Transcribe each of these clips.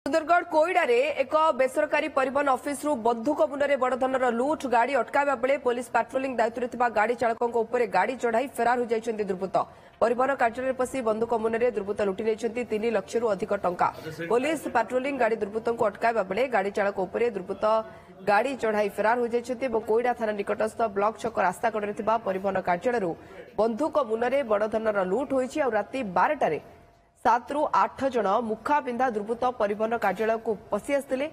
सुंदरगढ़ कोईडारे एक बेसरकारी परिवहन ऑफिस बंधुक मुନରେ बड़धनर लुट गाड़ी अटकावा बेले पुलिस पाट्रोलिंग दायित्व गाड़ी चालकों गाड़ी चढ़ाई फेरार हो जाइछन्ति दुर्बृत्त परिवहन कार्यालय पसी बंधुक मुନରେ दुर्बृत्त लुटि नेछन्ति 3 लाख रु अधिक टंका पुलिस पाट्रोलिंग गाड़ी दुर्बृत्तों अटकावा बेले गाड़ी चालक उपरे दुर्बृत्त गाड़ी चढ़ाई फेरार हो जाइछन्ति कोईडा थाना निकटस्थ ब्लॉक छक रास्ता कड़े परिवहन कार्यालय बंधुक मुନରେ बड़धनर लुट होइछि और राति 12 7 ରୁ 8 जन मुखा पिंधा दुर्बृत्त परिवहन कार्यालय को पशि आसते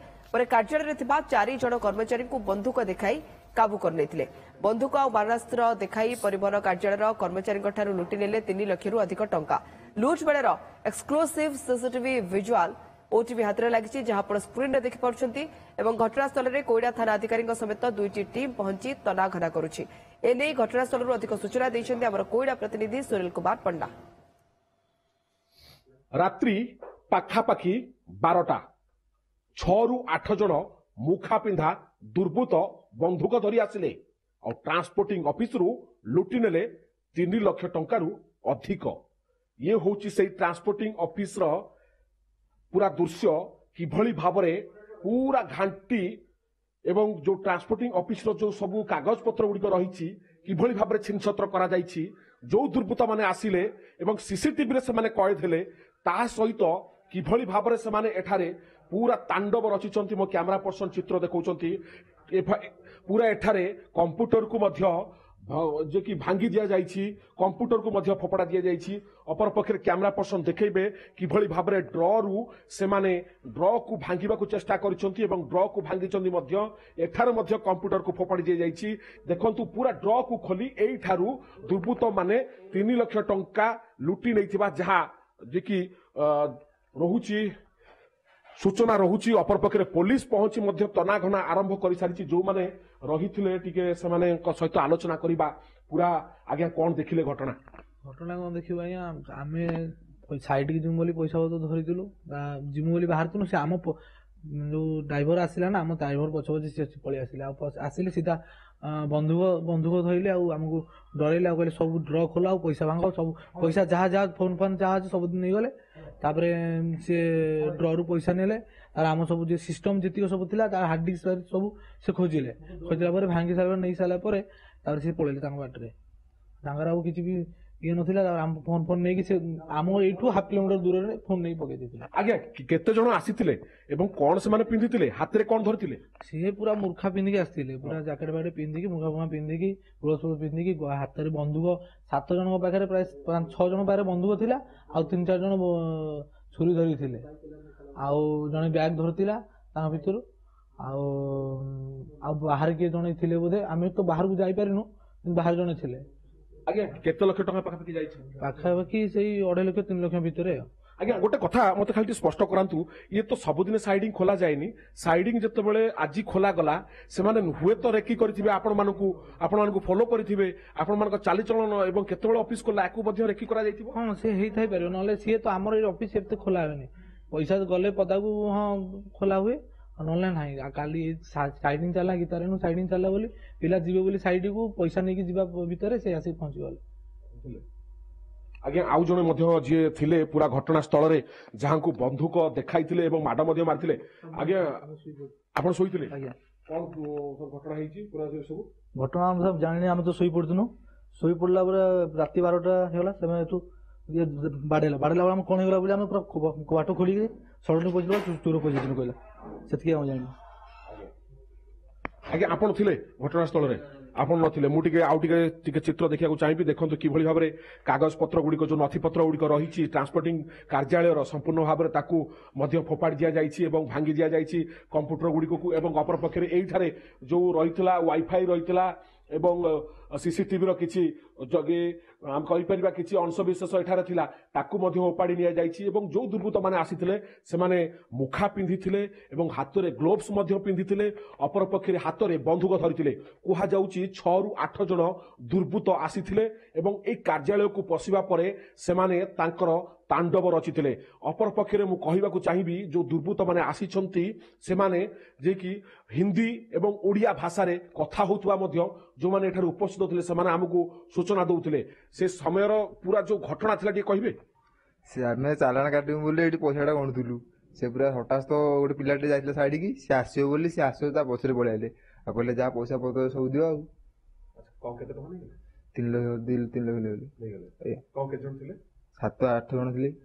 कार्यालय 4 जन कर्मचारी को बंधुक देखाई काबू कर बंधुक और बारणास्त्र देखाई परिवहन कार्यालय कर्मचारी लुटि नेले 3 लाख रु अधिक टंका लुट baler exclusive CCTV visual OTV हाथ में लगी जहां स्क्रीन में देखिपुंट घटनास्थल में कोईडा थाना अधिकारी समेत 2टी टीम पहुंची तनाघना करुछि एने घटनास्थल अधिक सूचना देइछन्ति हमर कोईडा प्रतिनिधि सुनील कुमार पंडा। रात्रि पाखापाखि 12टा 6 ରୁ 8 जन मुखा पिंधा दुर्बृत्त बंधुक धरी आसिले और ट्रांसपोर्टिंग ऑफिस रु लुटि नेले 3 लाख टंका रु अधिक ये होची से ट्रांसपोर्टिंग ऑफिस रो पूरा दृश्य किभली भाबरे पूरा घांटी एवं जो ट्रांसपोर्टिंग ऑफिस रो जो सब कागज पत्र गुड़िक रही किभली भाबरे छिनछत्र करा जाइछि जो दुर्बृत्त माने आसिले एवं सीसीटीवी रे से माने कैद हेले ता सहित किभली भाबरे से माने एठारे पूरा तांडव रचिचंती मो कैमरा पर्सन चित्र देखौचंती पूरा एठारे कंप्यूटर को मध्य जे कि भांगी दिया जाइछि कंप्यूटर को मध्य फोपड़ा दिया जाइछि अपर पक्षे कैमरा पर्सन देखैबे किभली भाबरे ड्र रु से माने ड्र को भांगीबा को चेष्टा करिसंती एवं ड्र को भांगीचंती मध्य एठारे मध्य कंप्यूटर को फोपड़ी दिया जाइछि देखंतु पूरा ड्र को खोली एठारु दुर्बृत्त माने 3 लाख टंका लुटि नैथिबा जहा जे कि रहुची सूचना रहुची अपर पक्षे पुलिस पहुंची मध्य तनाघना आरंभ कर सारी जो माने रही टिके से माने सहित आलोचना करबा पूरा आगे कौन देखिले घटना कौन देखिबा आमे साइड की जिमु बोली पैसा तो धरिथिलु जिमु बोली बाहरथुनु से आम जो ड्राइवर आसिला ना आम ड्राइवर पछ पछ से पळी आसिला आसिले सीधा बंधुक धरले आमको डरैले कहले सब ड्र खोला पैसा भांग सब पैसा जहाँ जहाँ फोन जहाँ सब नहीं गले तापरे से ड्र रु पैसा नेले तार आम सब जे सिस्टम जतिक सब थिला तार हार्ड डिस्क सब से खोजिला पर भांगी सारा नहीं सारा पर तार से पळेले तांग बाटरे तांगर आउ किछि भी ये नथिला आम फोन नहीं कि आम एठू हाफ किलोमीटर दूर रे फोन नहीं पके देथिले आगे केते जण आसीथिले एवं कोन से माने पिंधिथिले हाथ रे कोन धरथिले से पूरा मूर्खा पिंधि के आस्थिले पूरा जैकेट बाटे पिंधि के मूर्खा पिंधि की ग्लोव्स पिंधि की हाथ रे बंदूक 7 जन पाखरे प्राय 5-6 जन पाखरे बंदूक थिला आ 3-4 जन छुरी धरि थिले आ जने बैग धरतिला ता भितरु आ बाहर के जने थिले बोधे आमे तो बाहर को जाई पारिनु बाहर जने थिले आगे केते लाख टका पाखापाखि जाइछि पाखापाखि सेई 2.5 लाख 3 लाख भितरे आगे गोटे कथा मत खाली स्पष्ट करांतु ये तो सबुदिन साइडिंग खोला जाएनी साइडिंग जतबेले आजि खोला गला से माने हुए तो रेकी करथिबे आपण मानकु फॉलो करथिबे आपण मानक चाली चलन एवं केतेबेले ऑफिस खोला एकु मध्ये रेकी करा जाइथिबो हां से हेई थाइ परयो नले से तो हमर ऑफिस एते खोला हेनी पैसा गले पदा को हां खोला हुए नले नाही काली साइडिंग चला गीतारे नु साइडिंग चला बोली पिला जीवे बोली साइड को पैसा नै कि जीवा भितरे से आसी पहुंची गले आगे आउ जने मध्य जे थिले पूरा घटना स्थल रे जहां को बंधुक देखाइथिले एवं माडा मध्य मारथिले आगे आपण सोइथिले आगे कोन घटना हेची पूरा सब घटना हम सब जानिने हम तो सोई पड़थुनु सोई पड़ला पर राति 12टा हेला समय एतु ये बाडेला हम कोन हेला बोली हम पूरा बाटो खोली के सडन पजिलो चोर पजिनो कहला सेतके हम जानि आगे आपण थिले घटना स्थल रे आपण नथिले मु टिके आउ टिके चित्र देखिया को चाहिबी देखंतु किभली भाबरे कागज पत्र गुडी को जो नथि पत्र गुडी को रहिछि ट्रांसपोर्टिंग कार्यालय रो संपूर्ण भाबरे ताकू मध्य फोपाड़ दिया जाइछि एवं भांगी दिया जाइछि कंप्यूटर गुडी को एवं अपर पक्षरे एई थारे जो रहितला वाईफाई रहितला एवं सीसीटीवी रो किछि जगे हम कहि परिबा किछि अंशविशेष एठारे थिला ताकू मध्य ओपाड़ी निया जाइछि एवं जो दुर्बृत्त माने आसीथिले से माने मुखा पिंधिथिले एवं हाथ रे ग्लोव्स मध्य पिंधिथिले अपर पक्षरे हाथ रे बंदूक धरिथिले कुहा जाउछि 6 ରୁ 8 जन दुर्बृत्त आसीथिले एवं ए कार्यालय को पसिबा परे से माने तांकर तांडव रचिथिले अपर पक्षरे मु कहिबाकू चाहिबी जो दुर्बृत्त माने आसीछंती से माने जे कि हिंदी एवं ओडिया भाषा रे कथा होतुवा मध्य जो माने एठार उपस्थित थिले से माने हमकू सूचना दउथिले से समयर पूरा जो घटना थिला टी कहिबे से आमे चालान काटिमु बोले एठी पैसाटा गणुथुलु से पूरा हठात तो गोटे पिलाटे जाइए साइड की सी आसो बोली सी आसो ता पछरे पड़े आले आ कहले जा पैसा पत्र सब दियो केते टका नहीं 3 लाख 3 लाख गले कौन केते जण थिले 7-8 जन थे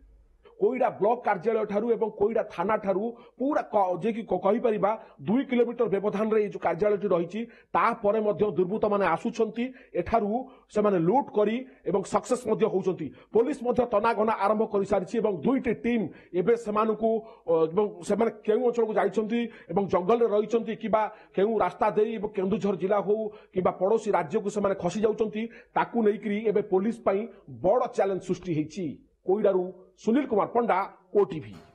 कोईडा ब्लॉक कार्यालय ठारू एवं कोईडा थाना ठारू पूरा जे कि कहि परिबा 2 किलोमीटर व्यवधान रे जो कार्यालय रही तापर दुर्बृत्त माने आसुछंती एठारू से माने लूट करी एवं सक्सेस मध्य होउछंती पुलिस मध्य तनाघना आरंभ करि सारिछि एवं दुईटी टीम एबे सेमानकु एवं सेमाने केउ अंचल को जाइछंती एवं जंगल रे रहिछंती किबा केउ रास्ता देई एवं केन्दुझर जिला हो किबा पड़ोसी राज्य को सेमाने खसी जाउछंती ताकू नेइकरी एबे पुलिस पई बड़ चैलेंज सृष्टि हेछि कोईडारू सुनील कुमार पंडा ओटीवी।